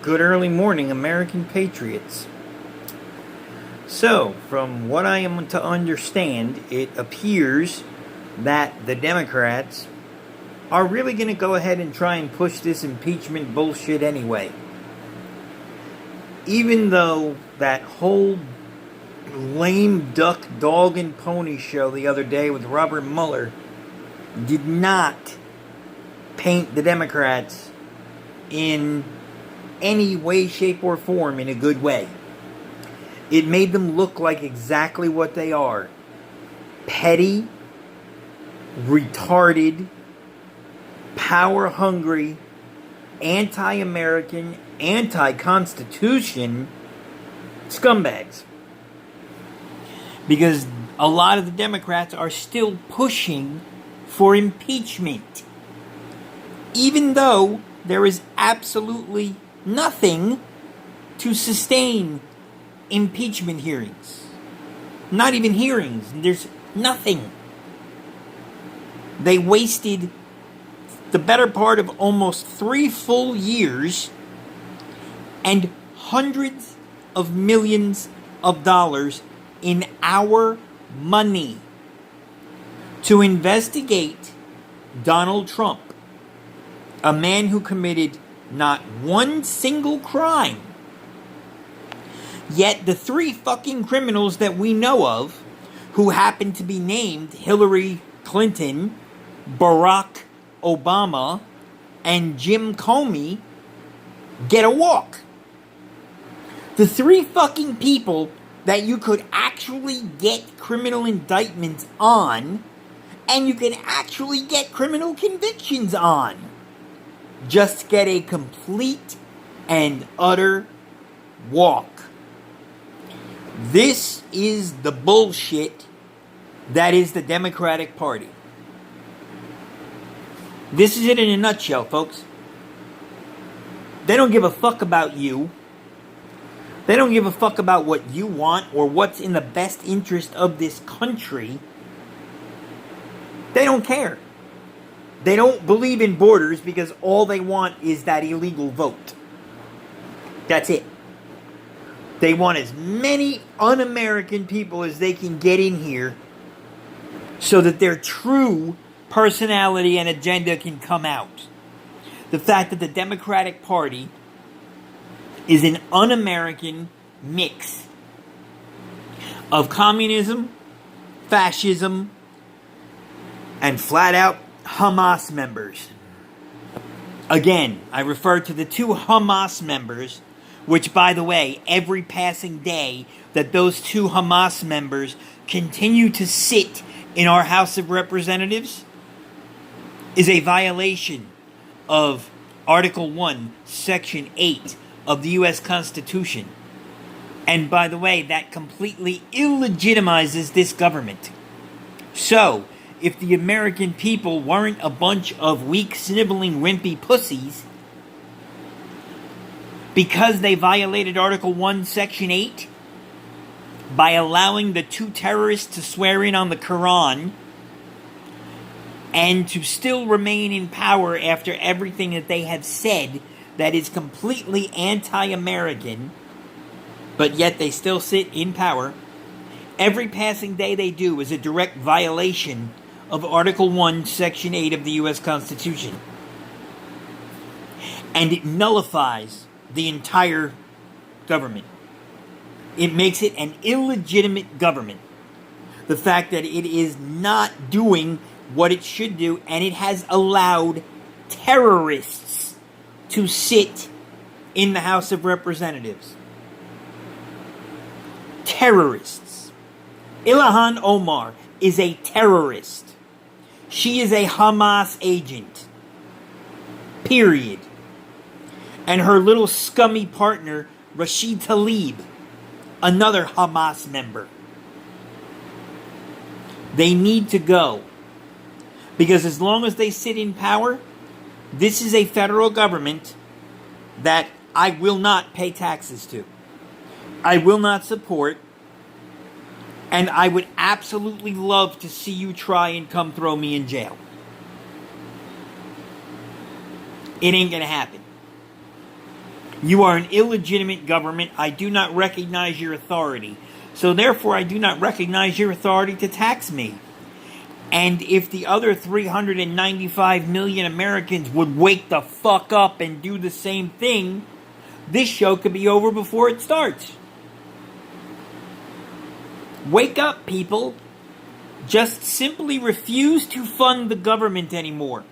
Good early morning, American patriots. So, from what I am to understand, it appears that the Democrats are really going to go ahead and try and push this impeachment bullshit anyway. Even though that whole lame duck, dog, and pony show the other day with Robert Mueller did not paint the Democrats in any way, shape, or form in a good way. It made them look like exactly what they are. Petty, retarded, power-hungry, anti-American, anti-Constitution scumbags. Because a lot of the Democrats are still pushing for impeachment. Even though there is absolutely nothing to sustain impeachment hearings. Not even hearings. There's nothing. They wasted the better part of almost 3 full years and hundreds of millions of dollars in our money to investigate Donald Trump, a man who committed not one single crime. Yet the 3 fucking criminals that we know of, who happen to be named Hillary Clinton, Barack Obama, and Jim Comey, get a walk. The 3 fucking people that you could actually get criminal indictments on, and you can actually get criminal convictions on, just get a complete and utter walk. This is the bullshit that is the Democratic Party. This is it in a nutshell, folks. They don't give a fuck about you. They don't give a fuck about what you want or what's in the best interest of this country. They don't care. They don't believe in borders because all they want is that illegal vote. That's it. They want as many un-American people as they can get in here so that their true personality and agenda can come out. The fact that the Democratic Party is an un-American mix of communism, fascism, and flat-out Hamas members. Again, I refer to the 2 Hamas members, which, by the way, every passing day that those 2 Hamas members continue to sit in our House of Representatives is a violation of Article 1, Section 8 of the U.S. Constitution. And by the way, that completely illegitimizes this government. So, if the American people weren't a bunch of weak, sniveling, wimpy pussies, because they violated Article 1, Section 8, by allowing the 2 terrorists to swear in on the Quran, and to still remain in power after everything that they have said that is completely anti-American, but yet they still sit in power, every passing day they do is a direct violation of Article 1, Section 8 of the U.S. Constitution. And it nullifies the entire government. It makes it an illegitimate government. The fact that it is not doing what it should do, and it has allowed terrorists to sit in the House of Representatives. Terrorists. Ilhan Omar is a terrorist. She is a Hamas agent. Period. And her little scummy partner, Rashid Tlaib, another Hamas member. They need to go. Because as long as they sit in power, this is a federal government that I will not pay taxes to. I will not support. And I would absolutely love to see you try and come throw me in jail. It ain't going to happen. You are an illegitimate government. I do not recognize your authority. So therefore, I do not recognize your authority to tax me. And if the other 395 million Americans would wake the fuck up and do the same thing, this show could be over before it starts. Wake up, people. Just simply refuse to fund the government anymore.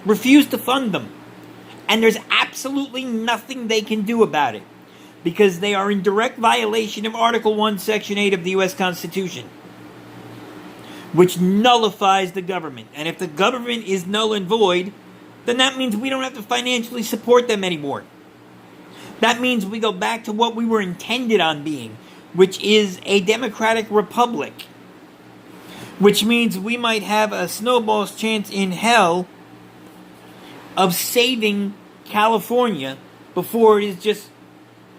Refuse to fund them. And there's absolutely nothing they can do about it. Because they are in direct violation of Article 1, Section 8 of the U.S. Constitution. Which nullifies the government. And if the government is null and void, then that means we don't have to financially support them anymore. That means we go back to what we were intended on being, which is a democratic republic. Which means we might have a snowball's chance in hell of saving California before it is just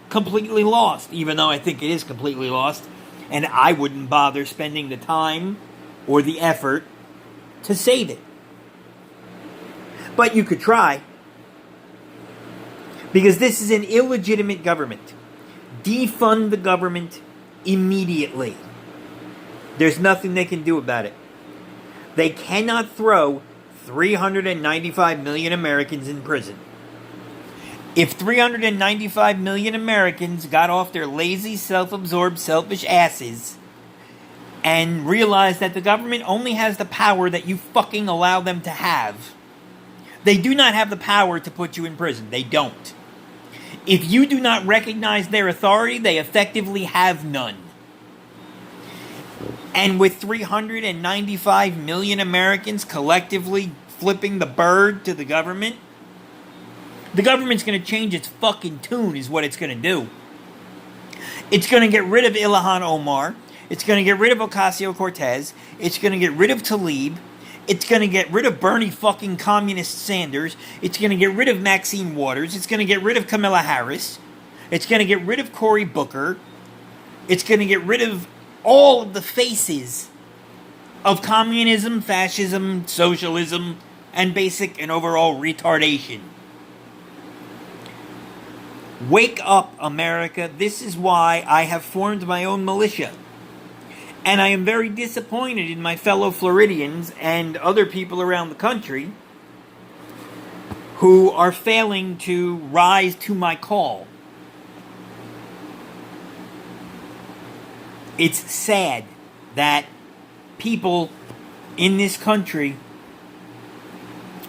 completely lost. Even though I think it is completely lost. And I wouldn't bother spending the time or the effort to save it. But you could try. Because this is an illegitimate government. Defund the government immediately. There's nothing they can do about it. They cannot throw 395 million Americans in prison. If 395 million Americans got off their lazy, self-absorbed, selfish asses and realized that the government only has the power that you fucking allow them to have, they do not have the power to put you in prison. They don't. If you do not recognize their authority, they effectively have none. And with 395 million Americans collectively flipping the bird to the government's going to change its fucking tune is what it's going to do. It's going to get rid of Ilhan Omar. It's going to get rid of Ocasio-Cortez. It's going to get rid of Tlaib. It's going to get rid of Bernie fucking communist Sanders. It's going to get rid of Maxine Waters. It's going to get rid of Kamala Harris. It's going to get rid of Cory Booker. It's going to get rid of all of the faces of communism, fascism, socialism, and basic and overall retardation. Wake up, America. This is why I have formed my own militia. And I am very disappointed in my fellow Floridians and other people around the country who are failing to rise to my call. It's sad that people in this country,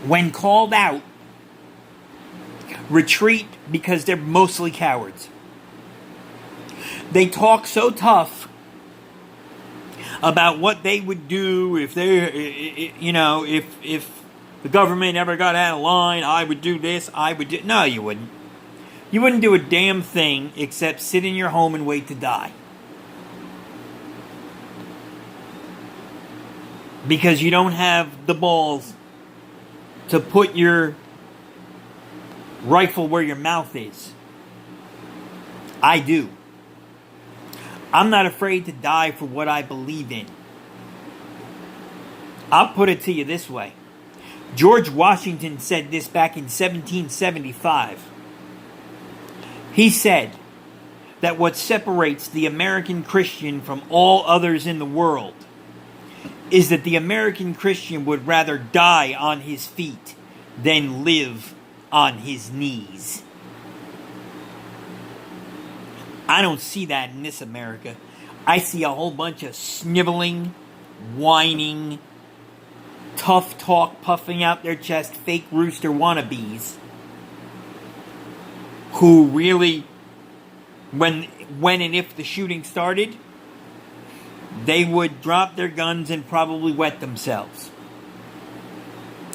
when called out, retreat because they're mostly cowards. They talk so tough about what they would do if if the government ever got out of line. I would do this, I would do... No, you wouldn't. You wouldn't do a damn thing except sit in your home and wait to die. Because you don't have the balls to put your rifle where your mouth is. I do. I'm not afraid to die for what I believe in. I'll put it to you this way. George Washington said this back in 1775. He said that what separates the American Christian from all others in the world is that the American Christian would rather die on his feet than live on his knees. I don't see that in this America. I see a whole bunch of sniveling, whining, tough talk, puffing out their chest, fake rooster wannabes who really, when and if the shooting started, they would drop their guns and probably wet themselves.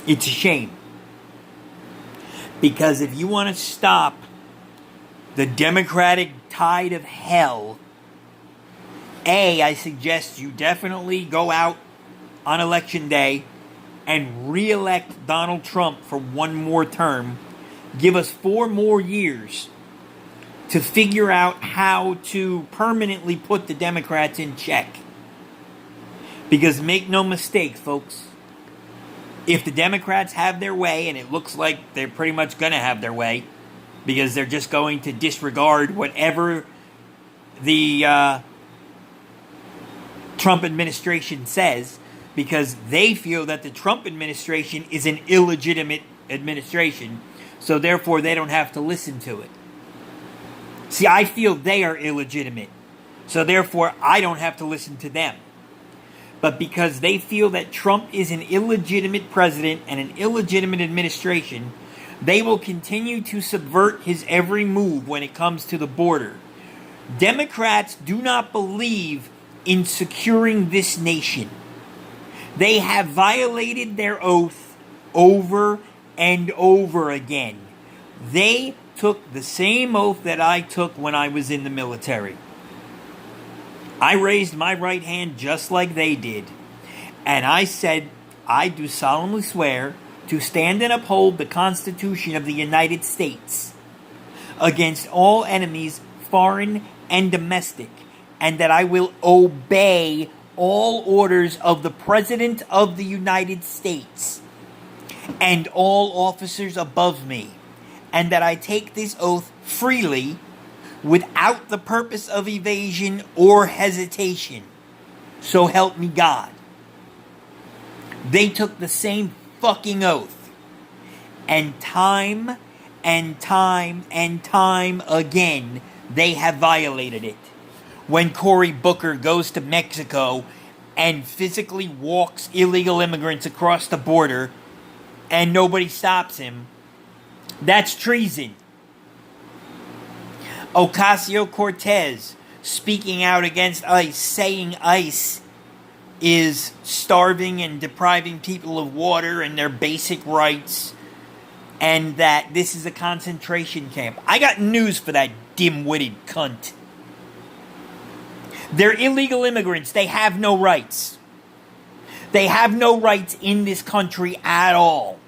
It's a shame. Because if you want to stop the democratic tide of hell, I suggest you definitely go out on election day and re-elect Donald Trump for one more term. Give us 4 more years to figure out how to permanently put the Democrats in check. Because make no mistake, folks, If the Democrats have their way, and it looks like they're pretty much going to have their way, because they're just going to disregard whatever the Trump administration says, because they feel that the Trump administration is an illegitimate administration, so therefore they don't have to listen to it. See, I feel they are illegitimate, so therefore I don't have to listen to them. But because they feel that Trump is an illegitimate president and an illegitimate administration, they will continue to subvert his every move when it comes to the border. Democrats do not believe in securing this nation. They have violated their oath over and over again. They took the same oath that I took when I was in the military. I raised my right hand just like they did. And I said, I do solemnly swear to stand and uphold the Constitution of the United States against all enemies, foreign and domestic, and that I will obey all orders of the President of the United States and all officers above me, and that I take this oath freely without the purpose of evasion or hesitation. So help me God. They took the same fucking oath. And time and time and time again, they have violated it. When Cory Booker goes to Mexico and physically walks illegal immigrants across the border and nobody stops him, that's treason. Ocasio-Cortez speaking out against ICE, saying ICE is starving and depriving people of water and their basic rights, and that this is a concentration camp. I got news for that dim-witted cunt. They're illegal immigrants. They have no rights. They have no rights in this country at all.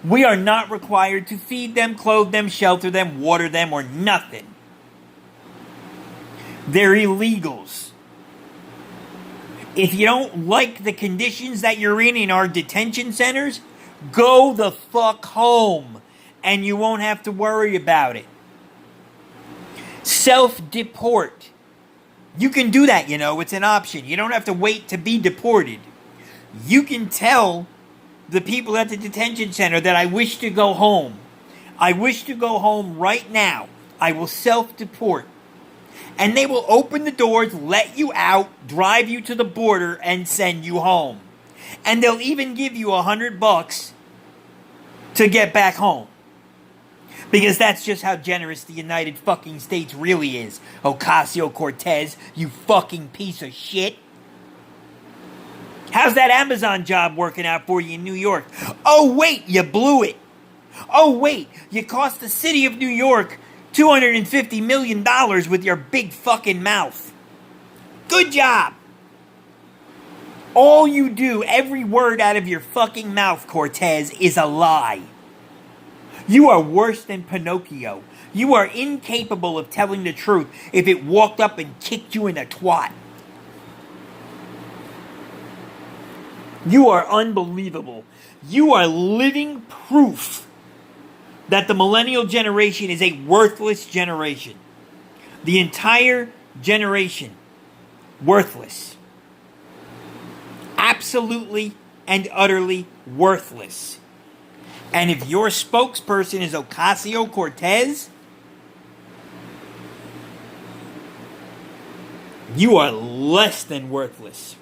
We are not required to feed them, clothe them, shelter them, water them, or nothing. They're illegals. If you don't like the conditions that you're in our detention centers, go the fuck home, and you won't have to worry about it. Self-deport. You can do that, it's an option. You don't have to wait to be deported. You can tell the people at the detention center that I wish to go home. I wish to go home right now. I will self-deport. And they will open the doors, let you out, drive you to the border, and send you home. And they'll even give you $100 to get back home. Because that's just how generous the United fucking States really is. Ocasio-Cortez, you fucking piece of shit. How's that Amazon job working out for you in New York? Oh, wait, you blew it. Oh, wait, you cost the city of New York $250 million with your big fucking mouth. Good job. All you do, every word out of your fucking mouth, Cortez, is a lie. You are worse than Pinocchio. You are incapable of telling the truth if it walked up and kicked you in the twat. You are unbelievable. You are living proof that the millennial generation is a worthless generation. The entire generation, worthless. Absolutely and utterly worthless. And if your spokesperson is Ocasio-Cortez, you are less than worthless.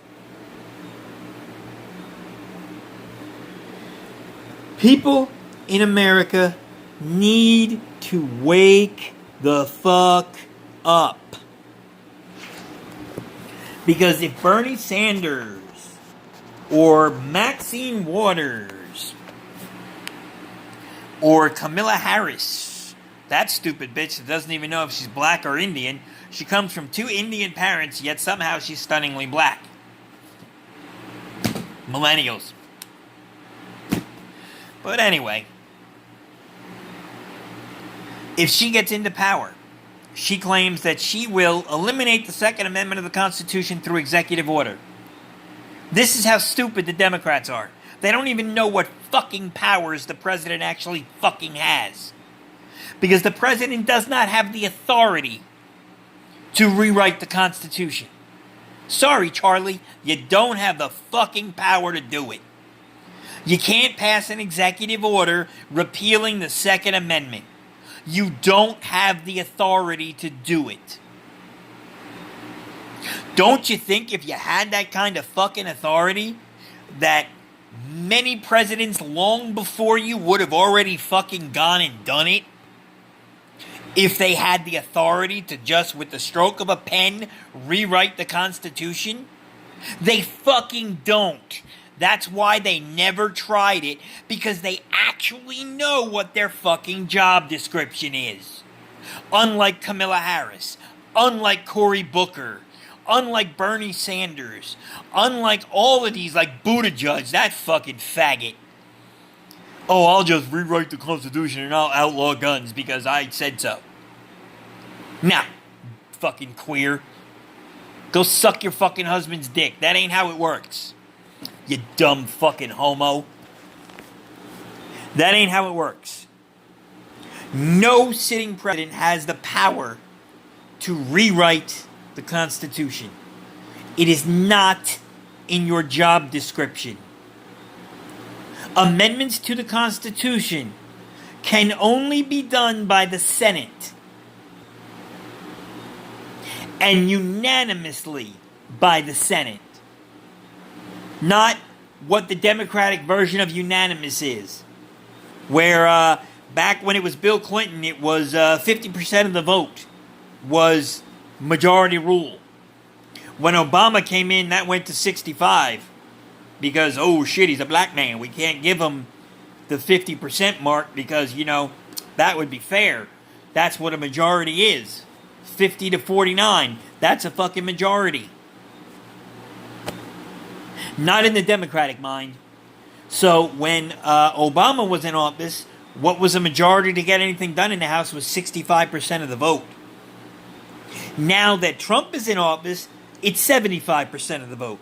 People in America need to wake the fuck up. Because if Bernie Sanders or Maxine Waters or Kamala Harris, that stupid bitch that doesn't even know if she's black or Indian, she comes from 2 Indian parents, yet somehow she's stunningly black. Millennials. But anyway, if she gets into power, she claims that she will eliminate the Second Amendment of the Constitution through executive order. This is how stupid the Democrats are. They don't even know what fucking powers the president actually fucking has. Because the president does not have the authority to rewrite the Constitution. Sorry, Charlie, you don't have the fucking power to do it. You can't pass an executive order repealing the Second Amendment. You don't have the authority to do it. Don't you think if you had that kind of fucking authority, that many presidents long before you would have already fucking gone and done it? If they had the authority to just, with the stroke of a pen, rewrite the Constitution? They fucking don't. That's why they never tried it, because they actually know what their fucking job description is. Unlike Kamala Harris, unlike Cory Booker, unlike Bernie Sanders, unlike all of these, like Buttigieg, that fucking faggot. Oh, I'll just rewrite the Constitution and I'll outlaw guns because I said so. Nah, fucking queer. Go suck your fucking husband's dick. That ain't how it works. You dumb fucking homo. That ain't how it works. No sitting president has the power to rewrite the Constitution. It is not in your job description. Amendments to the Constitution can only be done by the Senate and unanimously by the Senate. Not what the Democratic version of unanimous is, where back when it was Bill Clinton, it was 50% of the vote was majority rule. When Obama came in, that went to 65. Because, oh shit, he's a black man. We can't give him the 50% mark because, that would be fair. That's what a majority is. 50 to 49. That's a fucking majority. Not in the Democratic mind. So when Obama was in office, what was a majority to get anything done in the House was 65% of the vote. Now that Trump is in office, it's 75% of the vote.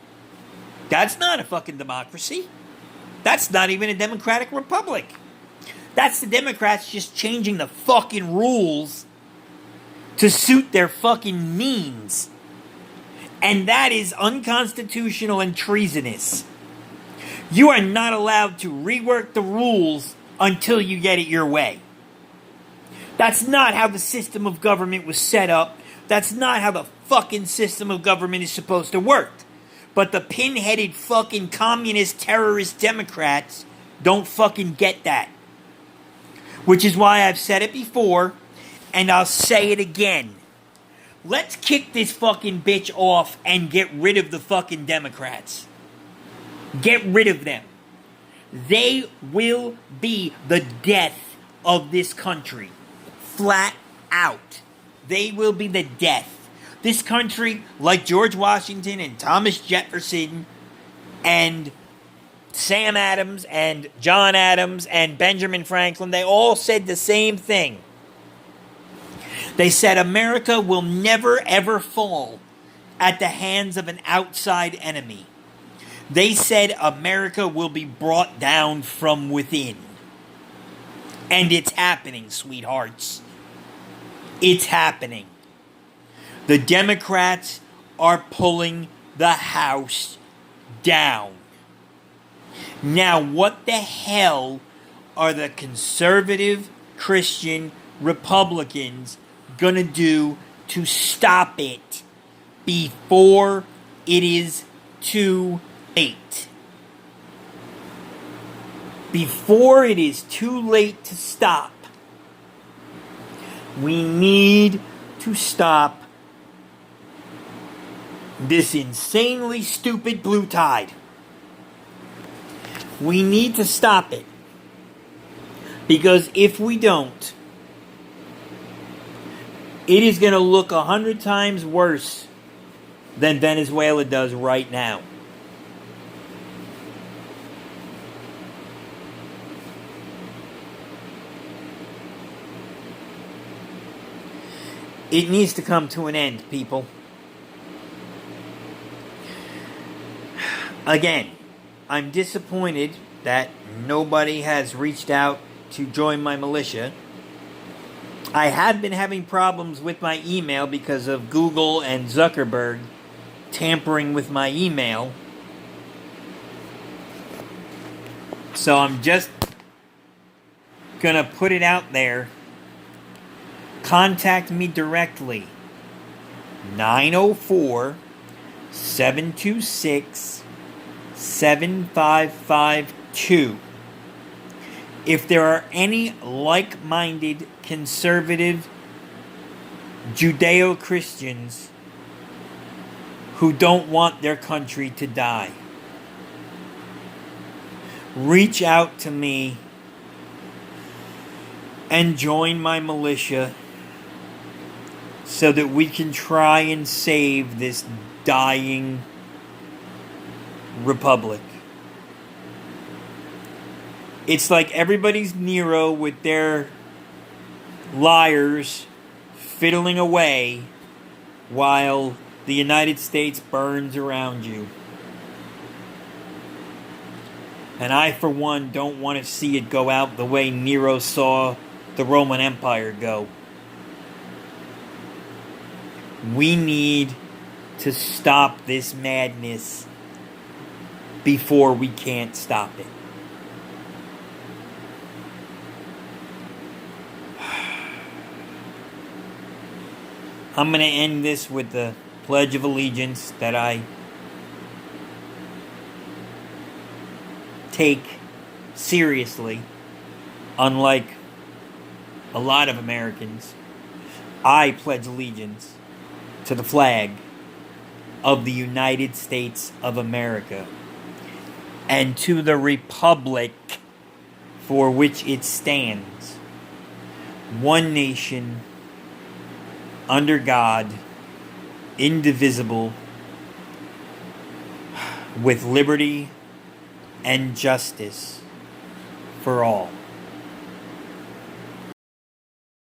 That's not a fucking democracy. That's not even a democratic republic. That's the Democrats just changing the fucking rules to suit their fucking means. And that is unconstitutional and treasonous. You are not allowed to rework the rules until you get it your way. That's not how the system of government was set up. That's not how the fucking system of government is supposed to work. But the pin-headed fucking communist terrorist Democrats don't fucking get that. Which is why I've said it before, and I'll say it again. Let's kick this fucking bitch off and get rid of the fucking Democrats. Get rid of them. They will be the death of this country. Flat out. They will be the death. This country, like George Washington and Thomas Jefferson and Sam Adams and John Adams and Benjamin Franklin, they all said the same thing. They said America will never ever fall at the hands of an outside enemy. They said America will be brought down from within. And it's happening, sweethearts. It's happening. The Democrats are pulling the House down. Now, what the hell are the conservative Christian Republicans gonna do to stop it before it is too late? Before it is too late to stop, we need to stop this insanely stupid blue tide. We need to stop it. Because if we don't, it is going to look 100 times worse than Venezuela does right now. It needs to come to an end, people. Again, I'm disappointed that nobody has reached out to join my militia. I have been having problems with my email because of Google and Zuckerberg tampering with my email. So I'm just gonna put it out there. Contact me directly. 904-726-7552. If there are any like-minded, conservative, Judeo-Christians who don't want their country to die, reach out to me and join my militia so that we can try and save this dying republic. It's like everybody's Nero with their liars fiddling away while the United States burns around you. And I, for one, don't want to see it go out the way Nero saw the Roman Empire go. We need to stop this madness before we can't stop it. I'm going to end this with the Pledge of Allegiance that I take seriously, unlike a lot of Americans. I pledge allegiance to the flag of the United States of America and to the republic for which it stands, one nation, under God, indivisible, with liberty and justice for all.